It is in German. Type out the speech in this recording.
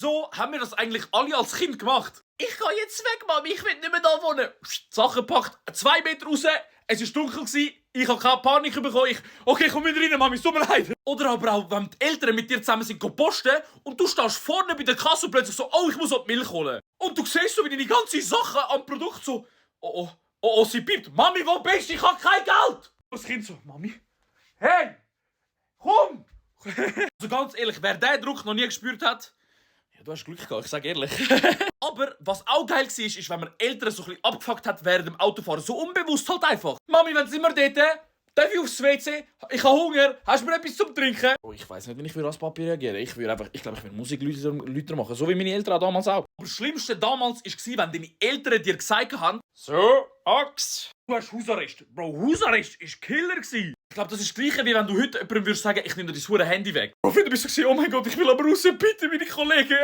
So haben wir das eigentlich alle als Kind gemacht. Ich gehe jetzt weg, Mami, ich will nicht mehr da wohnen. Sachen gepackt, 2 Meter raus, es war dunkel, ich habe keine Panik bekommen. Okay, komm wieder rein, Mami, es tut mir leid. Oder aber auch, wenn die Eltern mit dir zusammen sind posten und du stehst vorne bei der Kasse und plötzlich so, oh, ich muss die Milch holen. Und du siehst so, wie deine ganzen Sachen am Produkt so, oh, sie piept. Mami, wo bist du? Ich habe kein Geld. Das Kind so, Mami, hey, komm. Also ganz ehrlich, wer diesen Druck noch nie gespürt hat, ja, du hast Glück gehabt, ich sage ehrlich. Aber was auch geil war, ist, wenn man Eltern so ein bisschen abgefuckt hat während dem Autofahren. So unbewusst halt einfach. Mami, wenn sind wir dort? Darf ich aufs WC? Ich habe Hunger. Hast du mir etwas zum Trinken? Oh, ich weiß nicht, wie ich als Papi reagiere. Ich glaube, ich würde Musik machen. So wie meine Eltern damals auch. Aber das Schlimmste damals war, wenn deine Eltern dir gesagt haben, so, Ax, du hast Hausarrest. Bro, Hausarrest war Killer. Ich glaube, das ist das Gleiche, wie wenn du heute jemandem würdest sagen, ich nehme dir dein Handy weg. Bro, du bist so, oh mein Gott, ich will aber raus, bitte, meine Kollegen.